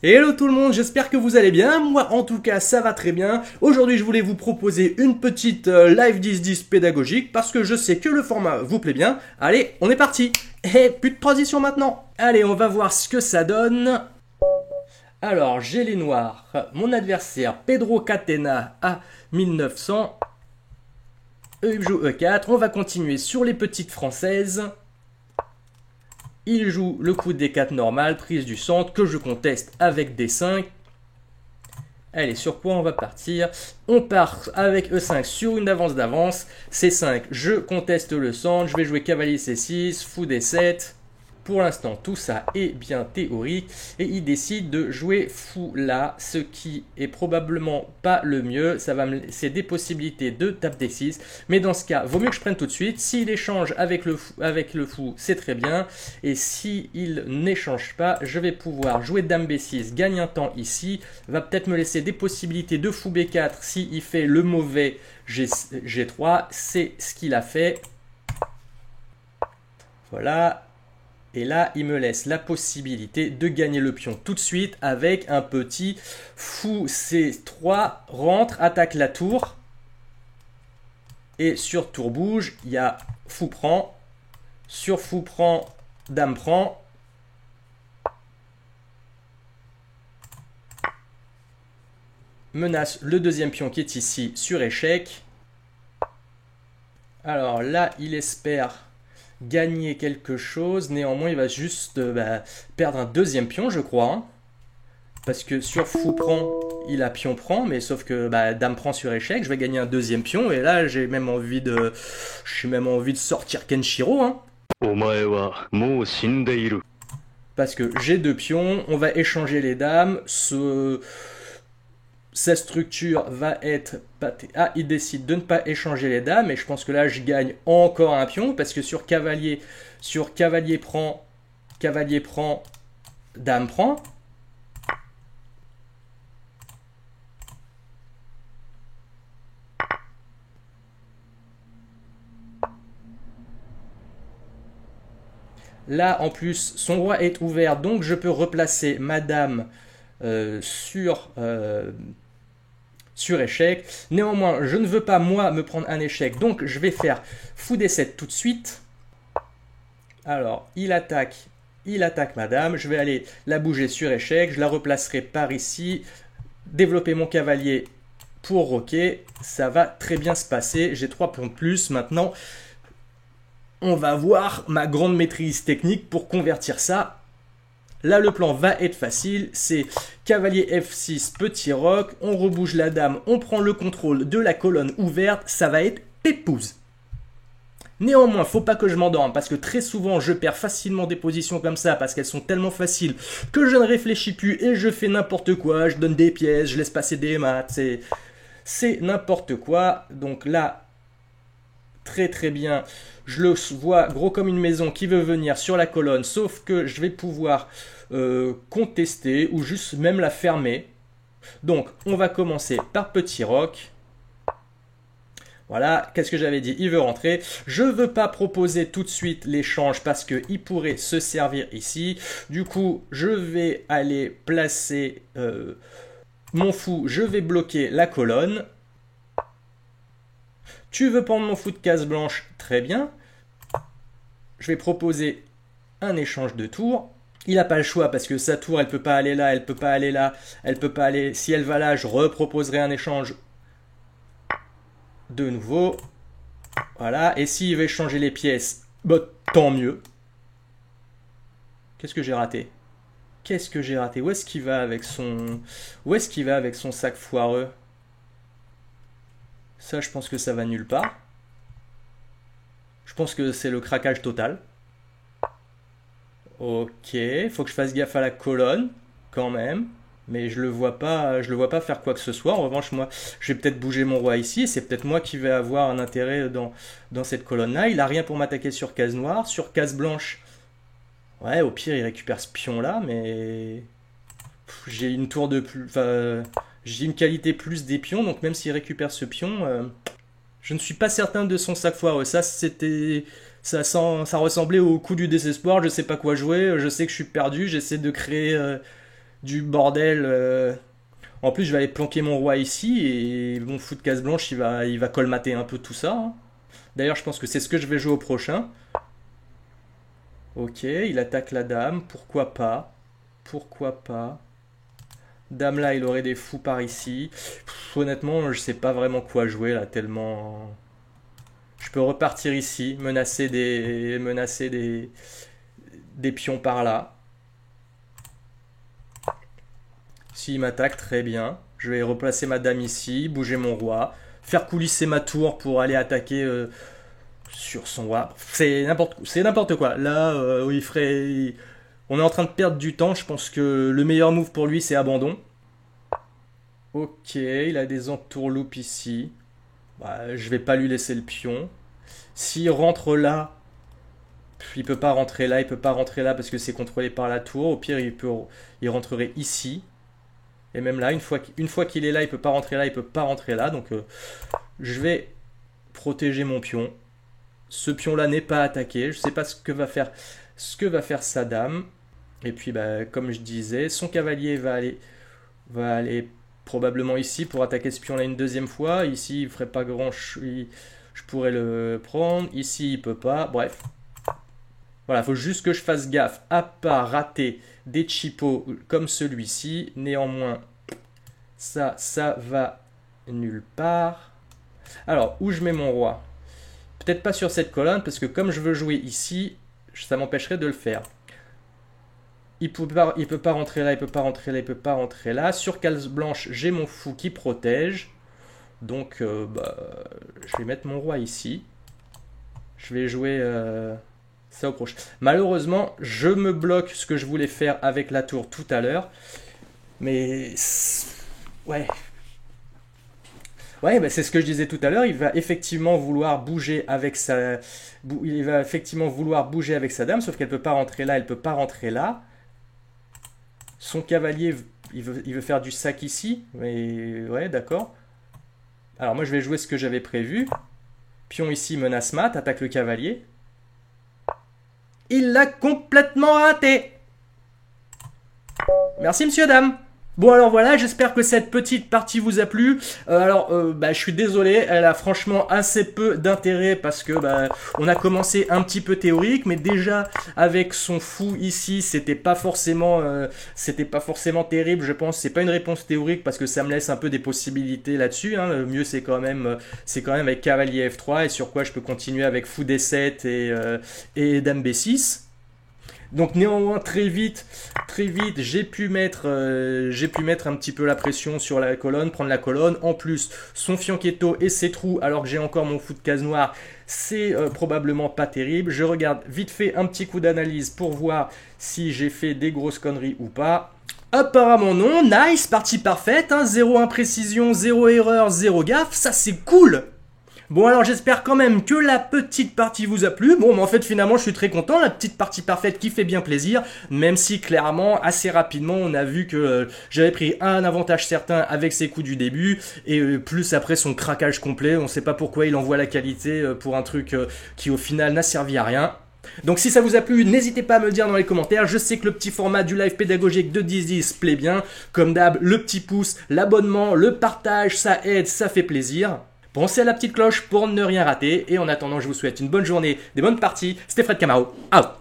Hello tout le monde, j'espère que vous allez bien. Moi en tout cas ça va très bien. Aujourd'hui je voulais vous proposer une petite live 10-10 pédagogique parce que je sais que le format vous plaît bien. Allez, on est parti. Et plus de transition maintenant. Allez, on va voir ce que ça donne. Alors j'ai les noirs. Mon adversaire Pedro Catena à 1900. Eux ils jouent E4. On va continuer sur les petites françaises. Il joue le coup de D4 normal, prise du centre, que je conteste avec D5. Allez, sur quoi on va partir? On part avec E5 sur une avance d'avance. C5, je conteste le centre, je vais jouer cavalier C6, fou D7. Pour l'instant, tout ça est bien théorique et il décide de jouer fou là, ce qui est probablement pas le mieux. Ça va me laisser des possibilités de tape D6, mais dans ce cas, vaut mieux que je prenne tout de suite. S'il échange avec le fou, c'est très bien. Et s'il n'échange pas, je vais pouvoir jouer dame B6, gagne un temps ici, va peut-être me laisser des possibilités de fou B4 s'il fait le mauvais G3. C'est ce qu'il a fait. Voilà. Et là, il me laisse la possibilité de gagner le pion tout de suite avec un petit fou C3, rentre, attaque la tour. Et sur tour bouge, il y a fou prend. Sur fou prend, dame prend. Menace le deuxième pion qui est ici sur échec. Alors là, il espère gagner quelque chose. Néanmoins, il va juste perdre un deuxième pion, je crois. Hein. Parce que sur fou prend, il a pion prend, mais sauf que dame prend sur échec. Je vais gagner un deuxième pion. Et là, j'ai même envie de sortir Kenshiro. Hein. Parce que j'ai deux pions. On va échanger les dames. Sa structure va être... Ah, il décide de ne pas échanger les dames. Et je pense que là, je gagne encore un pion. Parce que sur cavalier prend, dame prend. Là, en plus, son roi est ouvert. Donc, je peux replacer ma dame sur échec. Néanmoins, je ne veux pas, moi, me prendre un échec. Donc, je vais faire fou D7 tout de suite. Alors, il attaque madame. Je vais aller la bouger sur échec. Je la replacerai par ici. Développer mon cavalier pour roquer. Ça va très bien se passer. J'ai 3 points de plus. Maintenant, on va voir ma grande maîtrise technique pour convertir ça. Là, le plan va être facile, c'est cavalier F6, petit roc, on rebouge la dame, on prend le contrôle de la colonne ouverte, ça va être pépouze. Néanmoins, faut pas que je m'endorme, parce que très souvent, je perds facilement des positions comme ça, parce qu'elles sont tellement faciles que je ne réfléchis plus et je fais n'importe quoi, je donne des pièces, je laisse passer des maths, c'est n'importe quoi. Donc là, très très bien, je le vois gros comme une maison qui veut venir sur la colonne, sauf que je vais pouvoir contester ou juste même la fermer. Donc on va commencer par petit roc. Voilà, qu'est-ce que j'avais dit? Il veut rentrer. Je ne veux pas proposer tout de suite l'échange parce qu'il pourrait se servir ici. Du coup, je vais aller placer mon fou, je vais bloquer la colonne. Tu veux prendre mon fou de case blanche? Très bien. Je vais proposer un échange de tours. Il n'a pas le choix parce que sa tour, elle ne peut pas aller là, elle ne peut pas aller là, elle ne peut pas aller... Si elle va là, je reproposerai un échange de nouveau. Voilà. Et s'il veut échanger les pièces, tant mieux. Qu'est-ce que j'ai raté? Qu'est-ce que j'ai raté? Où est-ce qu'il va avec son sac foireux? Ça, je pense que ça va nulle part. Je pense que c'est le craquage total. Ok, faut que je fasse gaffe à la colonne, quand même. Mais je le vois pas faire quoi que ce soit. En revanche, moi, je vais peut-être bouger mon roi ici. C'est peut-être moi qui vais avoir un intérêt dans cette colonne-là. Il a rien pour m'attaquer sur case noire. Sur case blanche, ouais, au pire, il récupère ce pion-là, mais... J'ai une tour de plus... Enfin, j'ai une qualité plus des pions, donc même s'il récupère ce pion... Je ne suis pas certain de son sac foireux. Ça ressemblait au coup du désespoir. Je sais pas quoi jouer. Je sais que je suis perdu. J'essaie de créer du bordel. En plus, je vais aller planquer mon roi ici et mon fou de case blanche, il va colmater un peu tout ça, hein. D'ailleurs, je pense que c'est ce que je vais jouer au prochain. Ok, il attaque la dame. Pourquoi pas? Pourquoi pas? Dame là, il aurait des fous par ici. Honnêtement, je sais pas vraiment quoi jouer là, tellement. Je peux repartir ici, menacer des pions par là. S'il m'attaque, très bien. Je vais replacer ma dame ici, bouger mon roi, faire coulisser ma tour pour aller attaquer sur son roi. C'est n'importe quoi. Là, on est en train de perdre du temps. Je pense que le meilleur move pour lui, c'est abandon. Ok, il a des entourloupes ici. Bah, je vais pas lui laisser le pion. S'il rentre là, il peut pas rentrer là, il peut pas rentrer là parce que c'est contrôlé par la tour. Au pire, il rentrerait ici. Et même là, une fois qu'il est là, il peut pas rentrer là, il peut pas rentrer là. Donc, je vais protéger mon pion. Ce pion-là n'est pas attaqué. Je sais pas ce que va faire sa dame. Et puis, bah, comme je disais, son cavalier va aller probablement ici pour attaquer ce pion-là une deuxième fois. Ici, il ferait pas grand-chose. Je pourrais le prendre. Ici, il peut pas. Bref. Voilà, il faut juste que je fasse gaffe à pas rater des chipots comme celui-ci. Néanmoins, ça va nulle part. Alors, où je mets mon roi? Peut-être pas sur cette colonne, parce que comme je veux jouer ici, ça m'empêcherait de le faire. Il peut pas rentrer là, il peut pas rentrer là, il peut pas rentrer là. Sur case blanche, j'ai mon fou qui protège. Donc, je vais mettre mon roi ici. Je vais jouer ça au prochain. Malheureusement, je me bloque ce que je voulais faire avec la tour tout à l'heure. Mais, ouais. Ouais, bah c'est ce que je disais tout à l'heure. Il va effectivement vouloir bouger avec sa dame, sauf qu'elle peut pas rentrer là, elle peut pas rentrer là. Son cavalier, il veut faire du sac ici. Mais ouais, d'accord. Alors moi, je vais jouer ce que j'avais prévu. Pion ici, menace mat, attaque le cavalier. Il l'a complètement raté. Merci, monsieur, dame. Bon alors voilà, j'espère que cette petite partie vous a plu. Je suis désolé, elle a franchement assez peu d'intérêt parce que on a commencé un petit peu théorique, mais déjà avec son fou ici, c'était pas forcément terrible, je pense. C'est pas une réponse théorique parce que ça me laisse un peu des possibilités là-dessus, hein. Le mieux c'est quand même avec cavalier F3 et sur quoi je peux continuer avec fou D7 et dame B6. Donc néanmoins très vite j'ai pu mettre un petit peu la pression sur la colonne, prendre la colonne. En plus son fianchetto et ses trous alors que j'ai encore mon fou de case noire, c'est probablement pas terrible. Je regarde vite fait un petit coup d'analyse pour voir si j'ai fait des grosses conneries ou pas. Apparemment non, nice, partie parfaite, hein, 0 imprécision, 0 erreur, 0 gaffe, ça c'est cool. Bon alors j'espère quand même que la petite partie vous a plu. Bon mais en fait finalement je suis très content, la petite partie parfaite qui fait bien plaisir. Même si clairement assez rapidement on a vu que j'avais pris un avantage certain avec ses coups du début. Et plus après son craquage complet, on sait pas pourquoi il envoie la qualité pour un truc qui au final n'a servi à rien. Donc si ça vous a plu, n'hésitez pas à me le dire dans les commentaires. Je sais que le petit format du live pédagogique de 10-10 plaît bien. Comme d'hab, le petit pouce, l'abonnement, le partage, ça aide, ça fait plaisir. Pensez à la petite cloche pour ne rien rater. Et en attendant, je vous souhaite une bonne journée, des bonnes parties. C'était Fred Camaro. Out.